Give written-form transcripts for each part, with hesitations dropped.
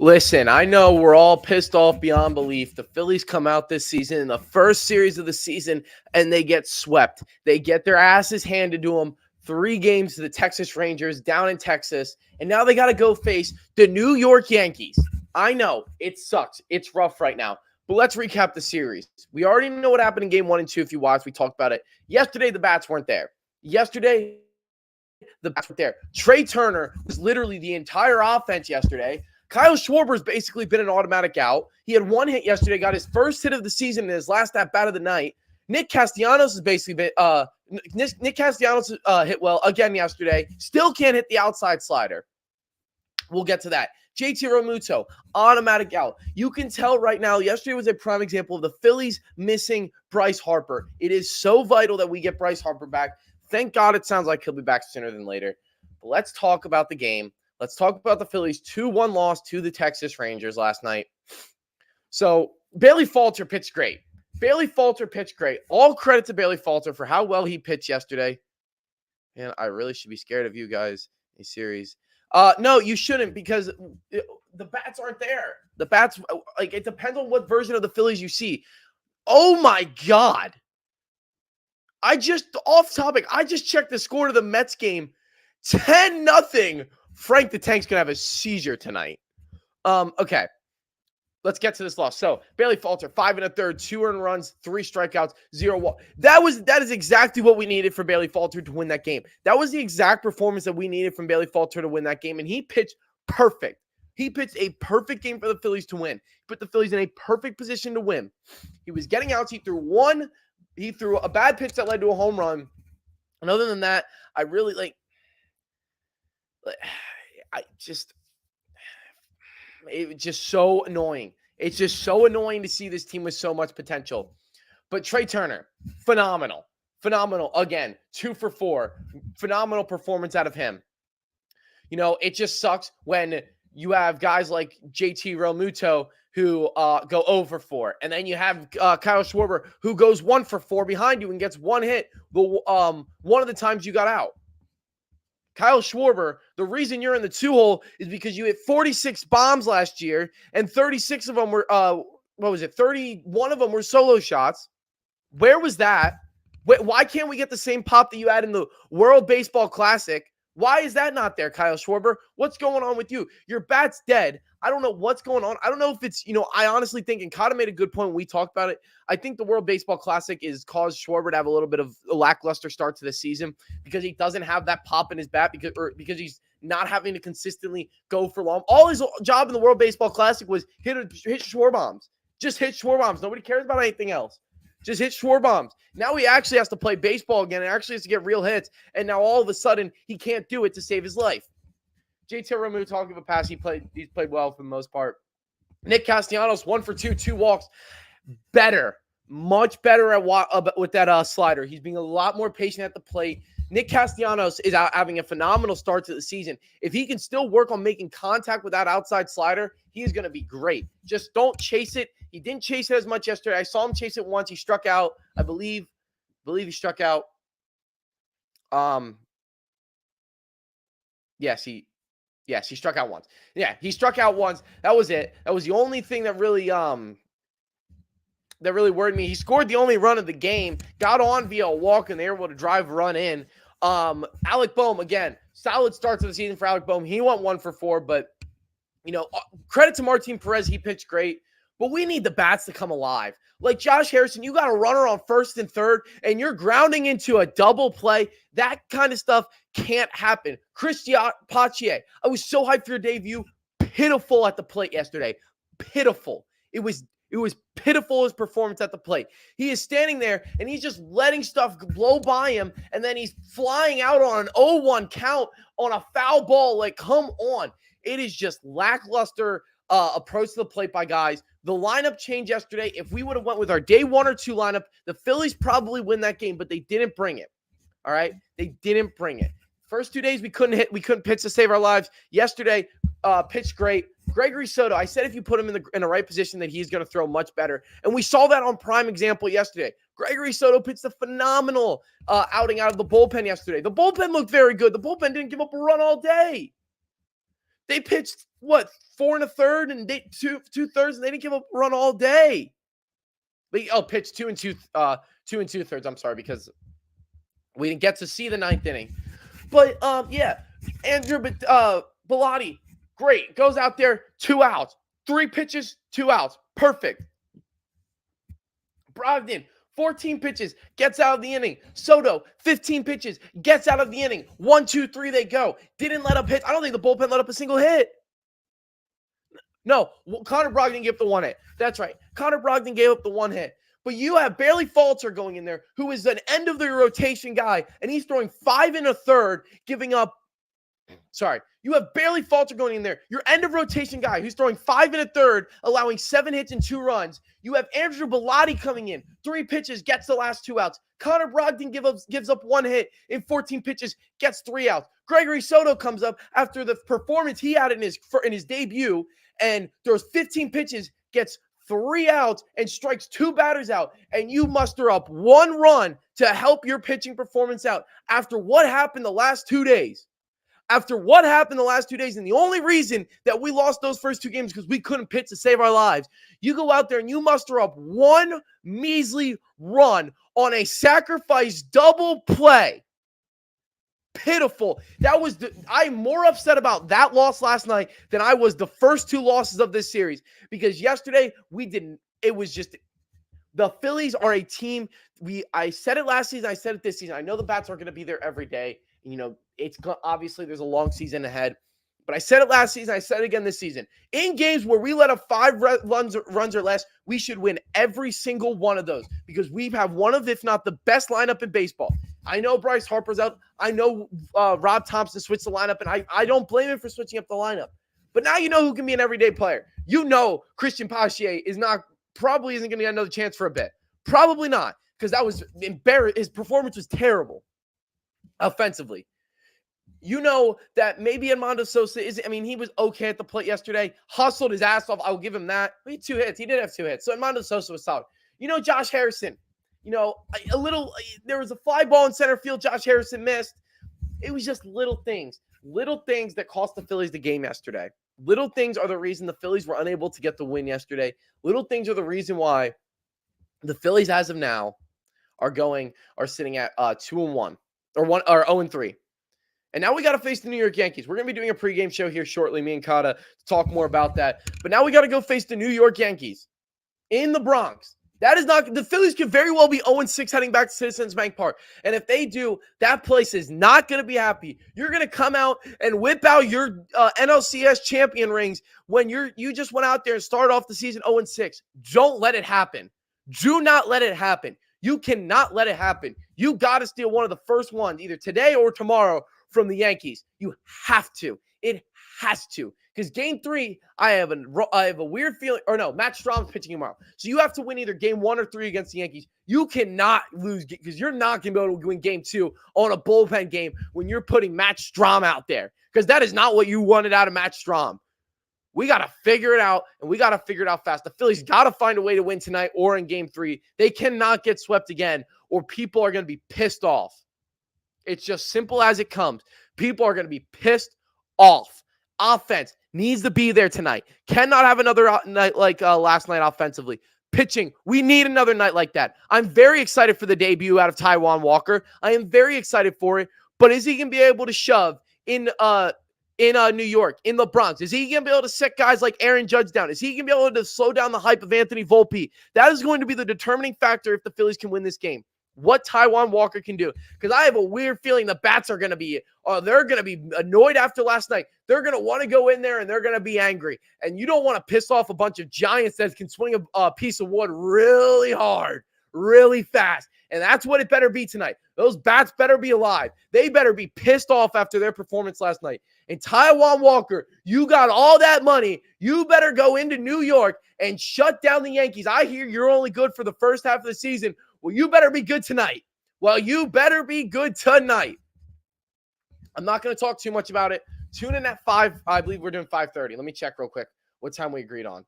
Listen, I know we're all pissed off beyond belief. The Phillies come out this season in the first series of the season and they get swept. They get their asses handed to them 3 games to the Texas Rangers down in Texas. And now they got to go face the New York Yankees. I know it sucks. It's rough right now. But let's recap the series. We already know what happened in game 1 and 2. If you watched, we talked about it. Yesterday, the bats weren't there. Yesterday, the bats weren't there. Trey Turner was literally the entire offense yesterday. Kyle Schwarber's basically been an automatic out. He had 1 hit yesterday, got his first hit of the season and his last at-bat of the night. Nick Castellanos has basically been Nick Castellanos hit well again yesterday. Still can't hit the outside slider. We'll get to that. JT Realmuto, automatic out. You can tell right now, yesterday was a prime example of the Phillies missing Bryce Harper. It is so vital that we get Bryce Harper back. Thank God it sounds like he'll be back sooner than later. But let's talk about the game. Let's talk about the Phillies' 2-1 loss to the Texas Rangers last night. So, Bailey Falter pitched great. All credit to Bailey Falter for how well he pitched yesterday. And I really should be scared of you guys in a series. No, you shouldn't, because the bats aren't there. The bats, it depends on what version of the Phillies you see. Oh, my God. Off topic, I just checked the score to the Mets game. 10-0. Frank the Tank's going to have a seizure tonight. Okay. Let's get to this loss. So, Bailey Falter, 5 1/3, 2 earned runs, 3 strikeouts, 0 walk. That is exactly what we needed for Bailey Falter to win that game. That was the exact performance that we needed from Bailey Falter to win that game, and he pitched perfect. He pitched a perfect game for the Phillies to win. He put the Phillies in a perfect position to win. He was getting outs. He threw a bad pitch that led to a home run. And other than that, I really it was just so annoying. It's just so annoying to see this team with so much potential. But Trey Turner, phenomenal. Again, 2 for 4. Phenomenal performance out of him. You know, it just sucks when you have guys like JT Realmuto who go 0 for 4. And then you have Kyle Schwarber who goes 1 for 4 behind you and gets 1 hit one of the times you got out. Kyle Schwarber, the reason you're in the 2-hole is because you hit 46 bombs last year, and 36 of them were, 31 of them were solo shots. Where was that? Why can't we get the same pop that you had in the World Baseball Classic? Why is that not there, Kyle Schwarber? What's going on with you? Your bat's dead. I don't know what's going on. I don't know if it's, I honestly think, and Kata made a good point when we talked about it. I think the World Baseball Classic is caused Schwarber to have a little bit of a lackluster start to the season because he doesn't have that pop in his bat because he's not having to consistently go for long. All his job in the World Baseball Classic was hit Schwarber bombs. Just hit Schwarber bombs. Nobody cares about anything else. Just hit Schwarber bombs. Now he actually has to play baseball again and actually has to get real hits. And now all of a sudden he can't do it to save his life. JT Realmuto, talking about pass, he's played well for the most part. Nick Castellanos, 1 for 2, 2 walks. Much better with that slider. He's being a lot more patient at the plate. Nick Castellanos is having a phenomenal start to the season. If he can still work on making contact with that outside slider, he is going to be great. Just don't chase it. He didn't chase it as much yesterday. I saw him chase it once. He struck out. I believe he struck out. Yes, he struck out once. Yeah, he struck out once. That was it. That was the only thing that really worried me. He scored the only run of the game, got on via a walk, and they were able to drive a run in. Alec Boehm, again, solid start to the season for Alec Boehm. He went 1 for 4, but credit to Martin Perez. He pitched great, but we need the bats to come alive. Like Josh Harrison, you got a runner on first and third, and you're grounding into a double play. That kind of stuff can't happen. Christian Pache, I was so hyped for your debut. Pitiful at the plate yesterday. Pitiful. It was pitiful, his performance at the plate. He is standing there, and he's just letting stuff blow by him, and then he's flying out on an 0-1 count on a foul ball. Like, come on. It is just lackluster approach to the plate by guys. The lineup change yesterday. If we would have went with our day 1 or 2 lineup, the Phillies probably win that game, but they didn't bring it. All right? They didn't bring it. First 2 days, we couldn't pitch to save our lives. Yesterday, pitched great. Gregory Soto, I said if you put him in the right position that he's going to throw much better. And we saw that on prime example yesterday. Gregory Soto pitched a phenomenal outing out of the bullpen yesterday. The bullpen looked very good. The bullpen didn't give up a run all day. They pitched what, 4 1/3 and two thirds, and they didn't give up a run all day. Pitch 2 2/3. I'm sorry, because we didn't get to see the ninth inning. But yeah, Andrew Bellotti, great, goes out there, 2 outs, 3 pitches, 2 outs, perfect. Brogdon, 14 pitches, gets out of the inning. Soto, 15 pitches, gets out of the inning. 1, 2, 3, they go. Didn't let up hits. I don't think the bullpen let up a single hit. No, Connor Brogdon gave up the 1 hit. That's right. Connor Brogdon gave up the 1 hit. But you have Bailey Falter going in there, who is an end of the rotation guy, and he's throwing 5 1/3, giving up. Sorry, you have Bailey Falter going in there, your end of rotation guy, who's throwing 5 1/3, allowing 7 hits and 2 runs. You have Andrew Bellotti coming in, 3 pitches, gets the last 2 outs. Connor Brogdon gives up 1 hit in 14 pitches, gets 3 outs. Gregory Soto comes up after the performance he had in his debut and throws 15 pitches, gets 3 outs, and strikes 2 batters out, and you muster up 1 run to help your pitching performance out after what happened the last 2 days. After what happened the last 2 days, and the only reason that we lost those first 2 games because we couldn't pitch to save our lives, you go out there and you muster up 1 measly run on a sacrifice double play. Pitiful. I'm more upset about that loss last night than I was the first 2 losses of this series, because yesterday it was just, the Phillies are a team. I said it last season, I said it this season. I know the bats aren't going to be there every day. It's obviously there's a long season ahead. But I said it last season, I said it again this season. In games where we let up 5 runs or less, we should win every single one of those, because we have one of, if not the best lineup in baseball. I know Bryce Harper's out. I know Rob Thompson switched the lineup, and I don't blame him for switching up the lineup. But now you know who can be an everyday player. You know Christian Pache probably isn't going to get another chance for a bit. Probably not, because that was embarrassing. His performance was terrible offensively. You know that maybe Armando Sosa he was okay at the plate yesterday. Hustled his ass off. I'll give him that. He had 2 hits. He did have 2 hits. So Armando Sosa was solid. Josh Harrison, there was a fly ball in center field. Josh Harrison missed. It was just little things that cost the Phillies the game yesterday. Little things are the reason the Phillies were unable to get the win yesterday. Little things are the reason why the Phillies, as of now, are sitting at 2-1 or 0-3. And now we got to face the New York Yankees. We're going to be doing a pregame show here shortly, me and Kata, to talk more about that. But now we got to go face the New York Yankees in the Bronx. The Phillies could very well be 0-6 heading back to Citizens Bank Park. And if they do, that place is not going to be happy. You're going to come out and whip out your NLCS champion rings when you just went out there and started off the season 0-6. Don't let it happen. Do not let it happen. You cannot let it happen. You got to steal one of the first ones, either today or tomorrow, from the Yankees. You have to. It has to. Because game 3, I have a weird feeling. Or no, Matt Strom's pitching tomorrow. So you have to win either game 1 or 3 against the Yankees. You cannot lose, because you're not going to be able to win game 2 on a bullpen game when you're putting Matt Strom out there. Because that is not what you wanted out of Matt Strom. We got to figure it out, and we got to figure it out fast. The Phillies got to find a way to win tonight or in game 3. They cannot get swept again, or people are going to be pissed off. It's just simple as it comes. People are going to be pissed off. Offense needs to be there tonight. Cannot have another night like last night offensively. Pitching, we need another night like that. I'm very excited for the debut out of Taijuan Walker. I am very excited for it. But is he going to be able to shove in New York, in the Bronx? Is he going to be able to set guys like Aaron Judge down? Is he going to be able to slow down the hype of Anthony Volpe? That is going to be the determining factor if the Phillies can win this game. What Taijuan Walker can do. Because I have a weird feeling the bats are going to be, they're going to be annoyed after last night. They're going to want to go in there and they're going to be angry. And you don't want to piss off a bunch of giants that can swing a piece of wood really hard, really fast. And that's what it better be tonight. Those bats better be alive. They better be pissed off after their performance last night. And Taijuan Walker, you got all that money. You better go into New York and shut down the Yankees. I hear you're only good for the first half of the season. Well, you better be good tonight. I'm not going to talk too much about it. Tune in at 5. I believe we're doing 5:30. Let me check real quick what time we agreed on.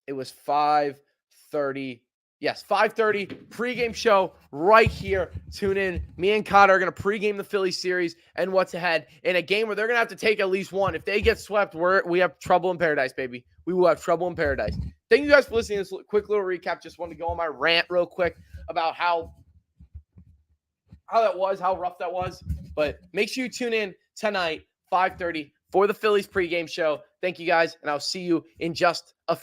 It was 5:30 Yes, 5:30 pregame show right here. Tune in. Me and Connor are going to pregame the Phillies series and what's ahead in a game where they're going to have to take at least one. If they get swept, we have trouble in paradise, baby. We will have trouble in paradise. Thank you guys for listening to this quick little recap. Just wanted to go on my rant real quick about how that was, how rough that was. But make sure you tune in tonight, 5:30, for the Phillies pregame show. Thank you guys, and I'll see you in just a few.